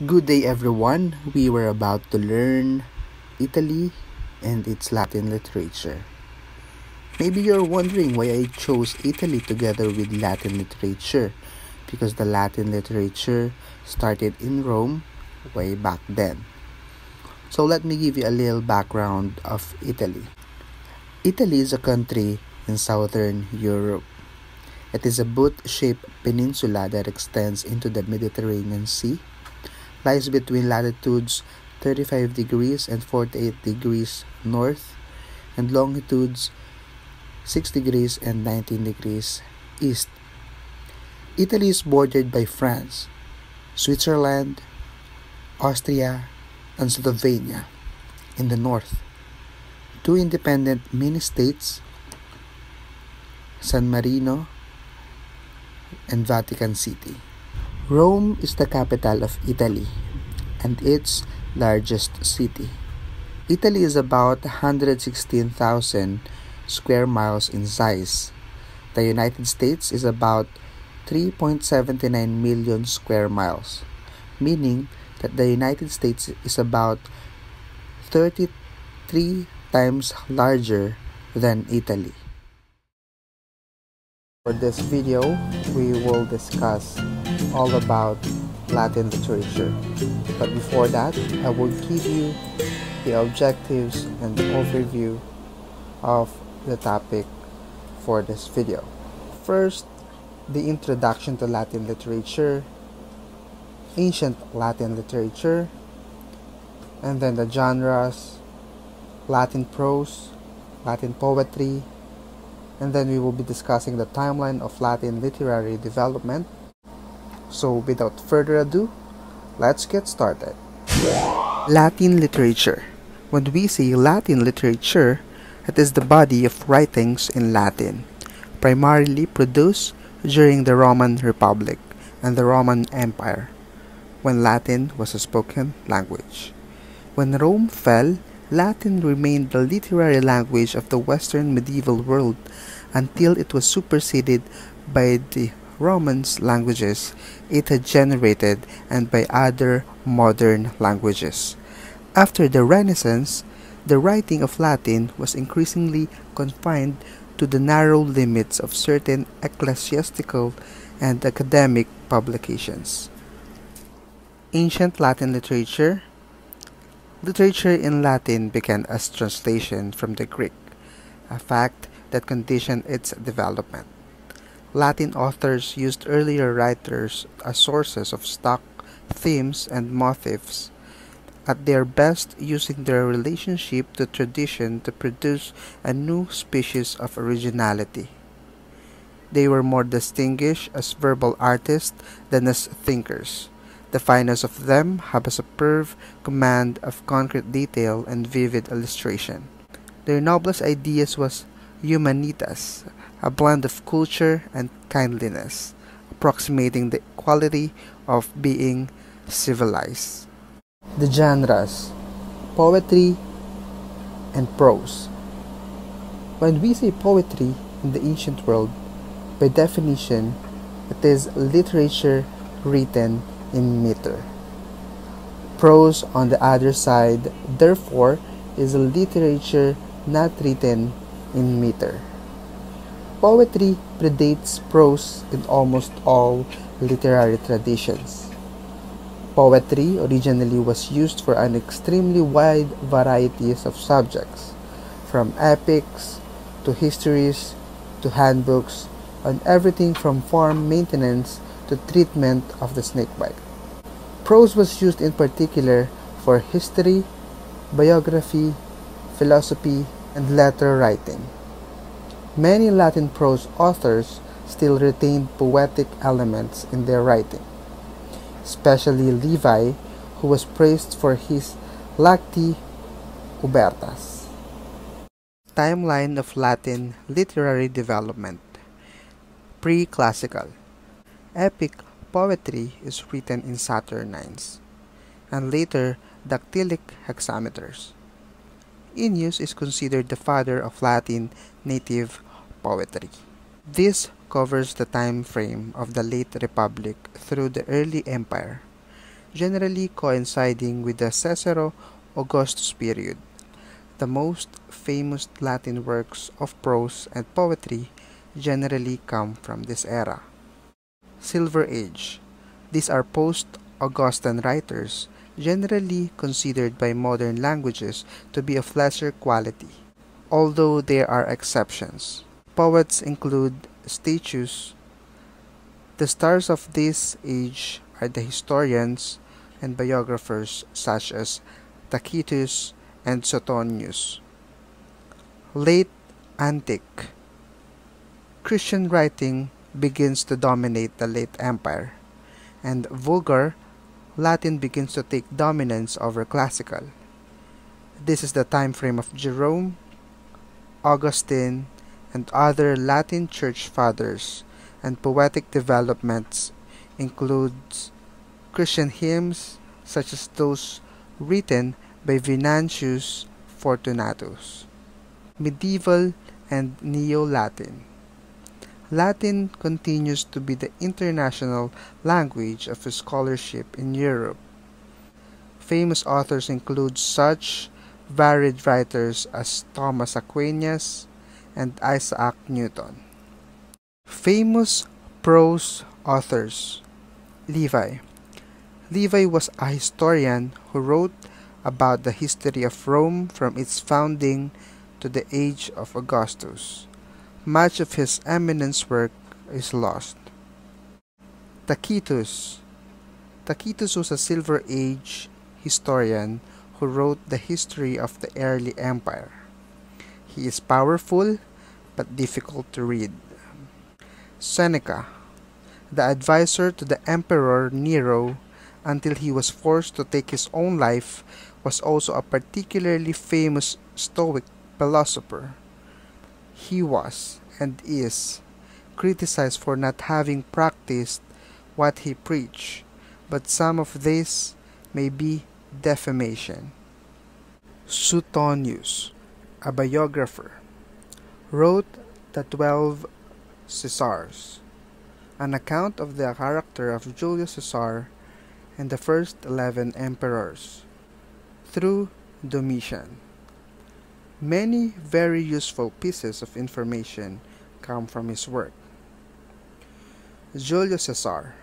Good day, everyone. We were about to learn Italy and its Latin literature. Maybe you're wondering why I chose Italy together with Latin literature, because the Latin literature started in Rome way back then. So let me give you a little background of Italy. Italy is a country in southern Europe. It is a boot-shaped peninsula that extends into the Mediterranean Sea, lies between latitudes 35 degrees and 48 degrees north and longitudes 6 degrees and 19 degrees east. Italy is bordered by France, Switzerland, Austria, and Slovenia in the north, two independent mini-states, San Marino and Vatican City. Rome is the capital of Italy and its largest city. Italy is about 116,000 square miles in size. The United States is about 3.79 million square miles, meaning that the United States is about 33 times larger than Italy. For this video, we will discuss all about Latin literature. But before that, I will give you the objectives and overview of the topic for this video. First, the introduction to Latin literature, ancient Latin literature, and then the genres, Latin prose, Latin poetry, and then we will be discussing the timeline of Latin literary development. So without further ado, let's get started. Latin literature. When we say Latin literature, it is the body of writings in Latin, primarily produced during the Roman Republic and the Roman Empire, when Latin was a spoken language. When Rome fell, Latin remained the literary language of the Western medieval world until it was superseded by the Romance languages it had generated and by other modern languages. After the Renaissance, the writing of Latin was increasingly confined to the narrow limits of certain ecclesiastical and academic publications. Ancient Latin literature. Literature in Latin began as translation from the Greek, a fact that conditioned its development. Latin authors used earlier writers as sources of stock, themes, and motifs, at their best using their relationship to tradition to produce a new species of originality. They were more distinguished as verbal artists than as thinkers. The finest of them have a superb command of concrete detail and vivid illustration. Their noblest ideas was humanitas, a blend of culture and kindliness, approximating the quality of being civilized. The genres, poetry and prose. When we say poetry in the ancient world, by definition, it is literature written in meter. Prose, on the other side, therefore, is a literature not written in meter. Poetry predates prose in almost all literary traditions. Poetry originally was used for an extremely wide variety of subjects, from epics to histories to handbooks, on everything from farm maintenance to treatment of the snakebite. Prose was used in particular for history, biography, philosophy, and letter writing. Many Latin prose authors still retained poetic elements in their writing, especially Livy, who was praised for his Lacti Ubertas. Timeline of Latin literary development. Pre-classical. Epic poetry is written in saturnines, and later dactylic hexameters. Ennius is considered the father of Latin native poetry. This covers the time frame of the late Republic through the early Empire. generally coinciding with the Cicero Augustus period. The most famous Latin works of prose and poetry generally come from this era. Silver Age. These are post-Augustan writers, generally considered by modern languages to be of lesser quality, although there are exceptions. Poets include statues. The stars of this age are the historians and biographers such as Tacitus and Suetonius. Late Antique. Christian writing begins to dominate the late Empire, and vulgar Latin begins to take dominance over classical. This is the time frame of Jerome, Augustine, and other Latin church fathers, and poetic developments includes Christian hymns such as those written by Venantius Fortunatus. Medieval and Neo-Latin. Latin continues to be the international language of scholarship in Europe. Famous authors include such varied writers as Thomas Aquinas and Isaac Newton. Famous prose authors. Livy. Livy was a historian who wrote about the history of Rome from its founding to the age of Augustus. Much of his eminent work is lost. Tacitus. Tacitus was a Silver Age historian who wrote the history of the early empire. He is powerful but difficult to read. Seneca, the advisor to the Emperor Nero until he was forced to take his own life, was also a particularly famous Stoic philosopher. He was, and is, criticized for not having practiced what he preached, but some of this may be defamation. Suetonius, a biographer, wrote The 12 Caesars, an account of the character of Julius Caesar and the first 11 emperors, through Domitian. Many very useful pieces of information come from his work. Julius Caesar.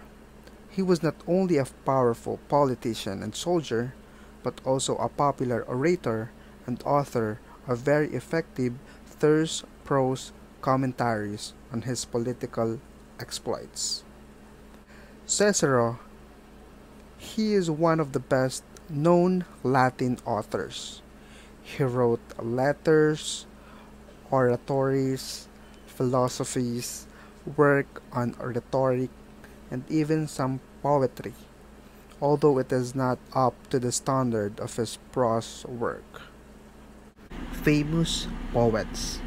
He was not only a powerful politician and soldier, but also a popular orator and author of very effective terse prose commentaries on his political exploits. Cicero. He is one of the best known Latin authors. He wrote letters, oratories, philosophies, work on rhetoric, and even some poetry, although it is not up to the standard of his prose work. Famous poets.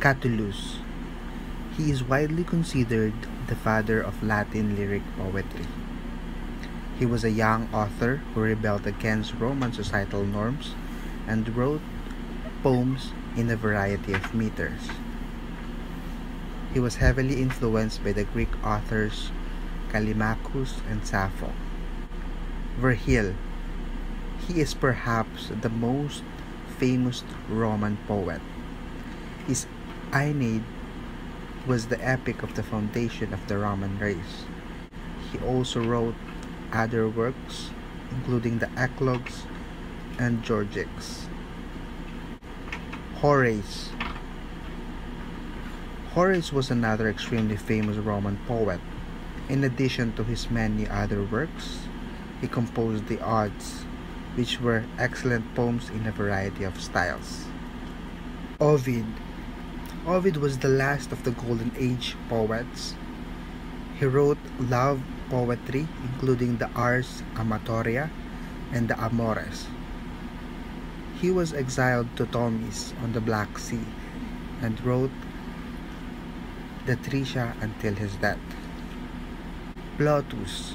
Catullus. He is widely considered the father of Latin lyric poetry. He was a young author who rebelled against Roman societal norms and wrote poems in a variety of meters. He was heavily influenced by the Greek authors Callimachus and Sappho. Virgil. He is perhaps the most famous Roman poet. His Aeneid was the epic of the foundation of the Roman race. He also wrote other works, including the Eclogues and Georgics. Horace. Horace was another extremely famous Roman poet. In addition to his many other works, he composed the Odes, which were excellent poems in a variety of styles. Ovid. Ovid was the last of the Golden Age poets. He wrote love poetry, including the Ars Amatoria and the Amores. He was exiled to Tomis on the Black Sea and wrote the Tricia until his death. Plautus.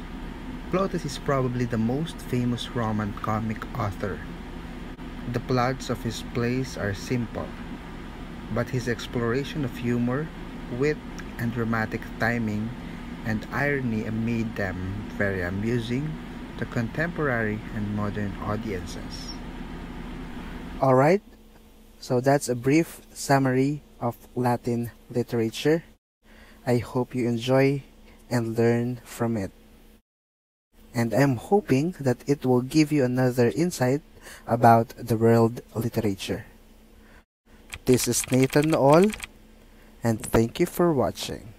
Plautus is probably the most famous Roman comic author. The plots of his plays are simple, but his exploration of humor, wit, and dramatic timing and irony made them very amusing, to contemporary and modern audiences. Alright, so that's a brief summary of Latin literature. I hope you enjoy and learn from it. And I'm hoping that it will give you another insight about the world literature. This is Nathan Nool, and thank you for watching.